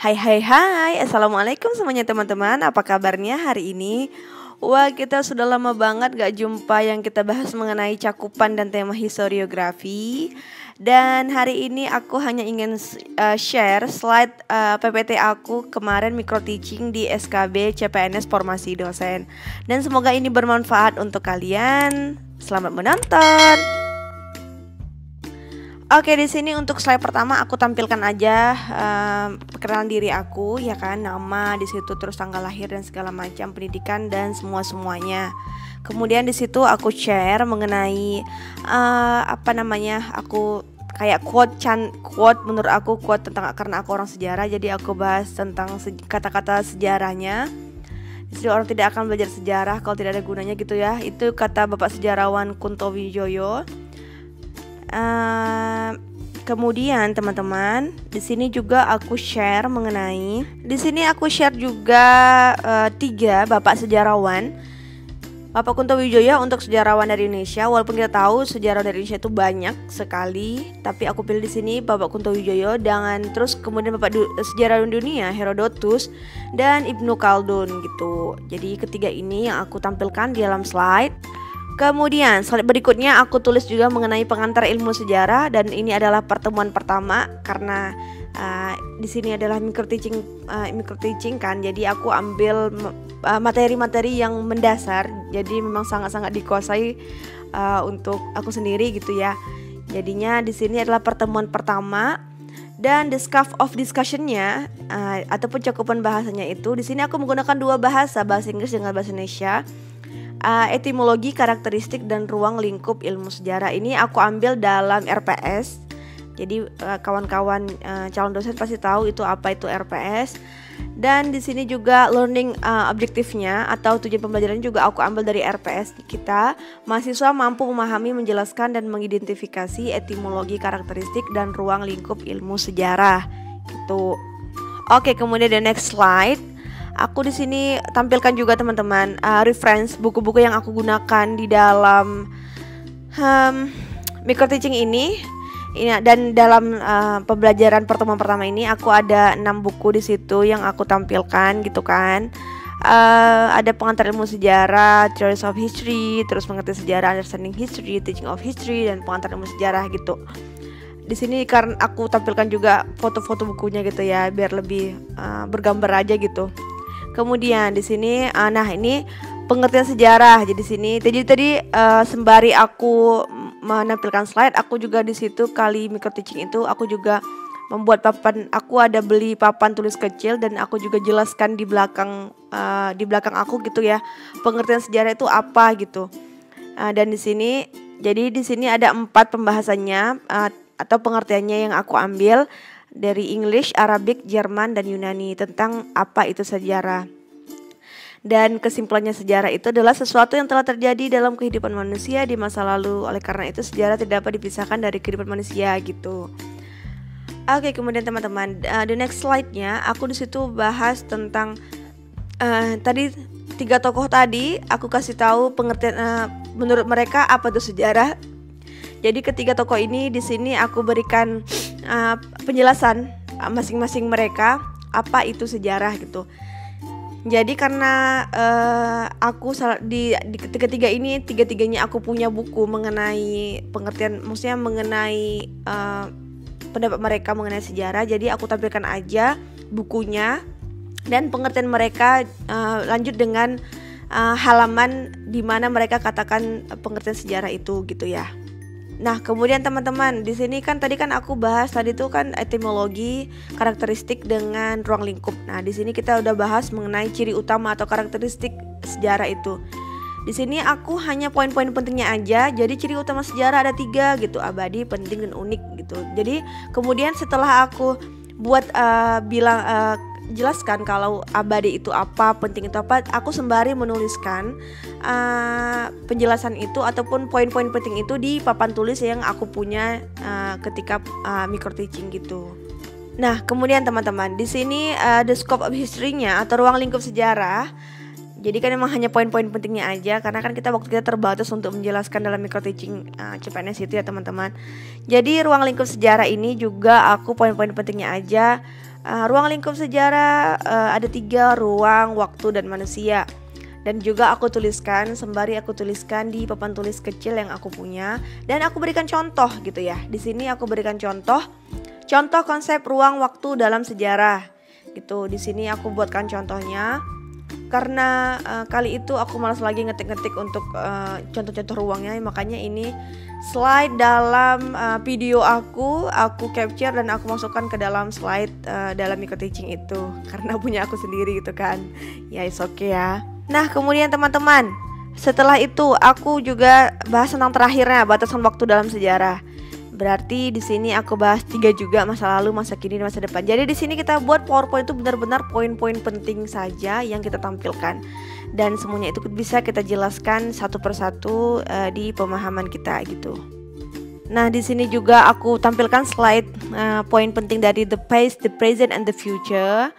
Hai hai hai, Assalamualaikum semuanya teman-teman. Apa kabarnya hari ini? Wah, kita sudah lama banget gak jumpa yang kita bahas mengenai cakupan dan tema historiografi. Dan hari ini aku hanya ingin share slide PPT aku kemarin micro teaching di SKB CPNS Formasi Dosen. Dan semoga ini bermanfaat untuk kalian. Selamat menonton. Oke, di sini untuk slide pertama aku tampilkan aja perkenalan diri aku, ya kan, nama di situ, terus tanggal lahir dan segala macam, pendidikan dan semuanya. Kemudian di situ aku share mengenai aku kayak quote menurut aku quote tentang, karena aku orang sejarah, jadi aku bahas tentang kata-kata sejarahnya. Jadi orang tidak akan belajar sejarah kalau tidak ada gunanya gitu ya. Itu kata Bapak Sejarawan Kunto Wijoyo. Kemudian teman-teman, di sini juga aku share mengenai, di sini aku share juga 3 bapak sejarawan. Bapak Kunto Wijoyo untuk sejarawan dari Indonesia. Walaupun kita tahu sejarah dari Indonesia itu banyak sekali, tapi aku pilih di sini Bapak Kunto Wijoyo, dengan terus kemudian Bapak sejarawan dunia Herodotus dan Ibnu Khaldun gitu. Jadi ketiga ini yang aku tampilkan di dalam slide. Kemudian slide berikutnya aku tulis juga mengenai pengantar ilmu sejarah, dan ini adalah pertemuan pertama karena di sini adalah micro teaching kan. Jadi aku ambil materi-materi yang mendasar. Jadi memang sangat-sangat dikuasai untuk aku sendiri gitu ya. Jadinya di sini adalah pertemuan pertama, dan the scope of discussion-nya ataupun cakupan bahasanya itu di sini aku menggunakan 2 bahasa Inggris dengan bahasa Indonesia. Etimologi, karakteristik, dan ruang lingkup ilmu sejarah ini aku ambil dalam RPS. Jadi kawan-kawan calon dosen pasti tahu itu apa itu RPS. Dan di sini juga learning objektifnya atau tujuan pembelajaran juga aku ambil dari RPS kita. Mahasiswa mampu memahami, menjelaskan, dan mengidentifikasi etimologi, karakteristik, dan ruang lingkup ilmu sejarah. Gitu. Oke, kemudian the next slide. Aku di sini tampilkan juga teman-teman reference buku-buku yang aku gunakan di dalam micro teaching ini, dan dalam pembelajaran pertemuan pertama ini aku ada 6 buku di situ yang aku tampilkan gitu kan. Ada pengantar ilmu sejarah, theories of history, terus mengerti sejarah, understanding history, teaching of history, dan pengantar ilmu sejarah gitu. Di sini karena aku tampilkan juga foto-foto bukunya gitu ya, biar lebih bergambar aja gitu. Kemudian di sini, ini pengertian sejarah. Jadi sini, tadi sembari aku menampilkan slide, aku juga di situ kali micro teaching itu aku juga membuat papan. Aku ada beli papan tulis kecil dan aku juga jelaskan di belakang aku gitu ya, pengertian sejarah itu apa gitu. Dan di sini, jadi di sini ada 4 pembahasannya atau pengertiannya yang aku ambil dari English, Arabic, Jerman, dan Yunani tentang apa itu sejarah. Dan kesimpulannya, sejarah itu adalah sesuatu yang telah terjadi dalam kehidupan manusia di masa lalu. Oleh karena itu sejarah tidak dapat dipisahkan dari kehidupan manusia gitu. Oke, kemudian teman-teman, the next slide-nya aku di situ bahas tentang tadi 3 tokoh tadi aku kasih tahu pengertian menurut mereka apa itu sejarah. Jadi ketiga tokoh ini di sini aku berikan penjelasan masing-masing mereka apa itu sejarah gitu. Jadi karena aku di ketiga ini, tiga-tiganya aku punya buku mengenai pengertian, maksudnya mengenai pendapat mereka mengenai sejarah. Jadi aku tampilkan aja bukunya dan pengertian mereka lanjut dengan halaman di mana mereka katakan pengertian sejarah itu gitu ya. Nah, kemudian teman-teman, di sini kan tadi kan aku bahas tadi tuh kan etimologi, karakteristik, dengan ruang lingkup. Nah, di sini kita udah bahas mengenai ciri utama atau karakteristik sejarah itu. Di sini aku hanya poin-poin pentingnya aja. Jadi ciri utama sejarah ada 3 gitu, abadi, penting, dan unik gitu. Jadi kemudian setelah aku buat jelaskan kalau abadi itu apa, penting itu apa, aku sembari menuliskan penjelasan itu ataupun poin-poin penting itu di papan tulis yang aku punya ketika micro teaching gitu. Nah, kemudian teman-teman, di sini the scope of history-nya atau ruang lingkup sejarah. Jadi kan memang hanya poin-poin pentingnya aja, karena kan waktu kita terbatas untuk menjelaskan dalam micro teaching CPNS itu ya teman-teman. Jadi ruang lingkup sejarah ini juga aku poin-poin pentingnya aja Ruang lingkup sejarah ada 3, ruang, waktu, dan manusia. Dan juga aku tuliskan, sembari aku tuliskan di papan tulis kecil yang aku punya, dan aku berikan contoh gitu ya. Di sini aku berikan contoh konsep ruang waktu dalam sejarah gitu. Di sini aku buatkan contohnya karena kali itu aku malas lagi ngetik-ngetik untuk contoh-contoh ruangnya, makanya ini slide dalam video aku capture dan aku masukkan ke dalam slide dalam Miko Teaching itu karena punya aku sendiri gitu kan. Ya it's okay ya. Nah kemudian teman-teman, setelah itu aku juga bahas tentang terakhirnya batasan waktu dalam sejarah. Berarti di sini aku bahas 3 juga, masa lalu, masa kini, dan masa depan. Jadi di sini kita buat PowerPoint itu benar-benar poin-poin penting saja yang kita tampilkan. Dan semuanya itu bisa kita jelaskan satu persatu di pemahaman kita gitu. Nah, di sini juga aku tampilkan slide poin penting dari the past, the present, and the future.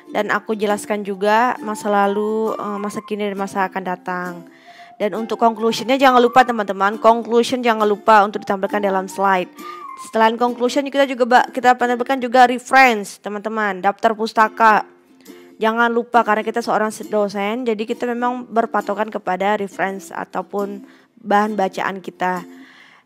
Dan aku jelaskan juga masa lalu, masa kini, dan masa akan datang. Dan untuk conclusionnya jangan lupa teman-teman, conclusion jangan lupa untuk ditampilkan dalam slide. Selain conclusion kita tampilkan juga reference teman-teman, daftar pustaka. Jangan lupa karena kita seorang dosen, jadi kita memang berpatokan kepada reference ataupun bahan bacaan kita.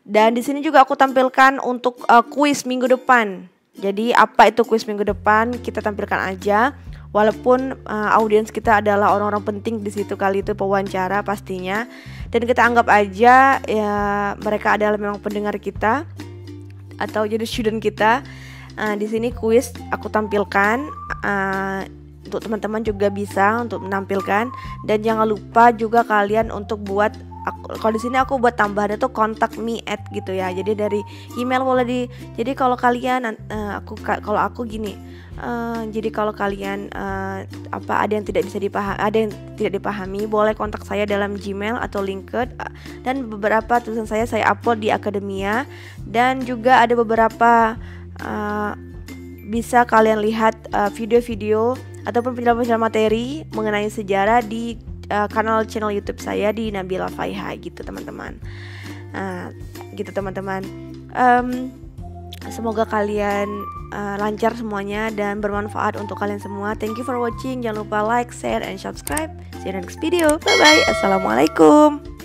Dan di sini juga aku tampilkan untuk kuis minggu depan. Jadi apa itu kuis minggu depan kita tampilkan aja. Walaupun audiens kita adalah orang-orang penting di situ, kali itu pewawancara pastinya, dan kita anggap aja ya mereka adalah memang pendengar kita atau jadi student kita. Di sini kuis aku tampilkan untuk teman-teman juga bisa untuk menampilkan, dan jangan lupa juga kalian untuk buat kalau di sini aku buat tambahan itu contact me at gitu ya. Jadi dari email boleh jadi kalau kalian aku gini. Jadi kalau kalian ada yang tidak dipahami, boleh kontak saya dalam Gmail atau LinkedIn, dan beberapa tulisan saya upload di Akademia, dan juga ada beberapa bisa kalian lihat video-video ataupun penjelasan materi mengenai sejarah di channel YouTube saya di Nabila Faiha gitu teman-teman. Gitu teman-teman. Semoga kalian lancar semuanya dan bermanfaat untuk kalian semua. Thank you for watching. Jangan lupa like, share, and subscribe. See you in the next video. Bye bye. Assalamualaikum.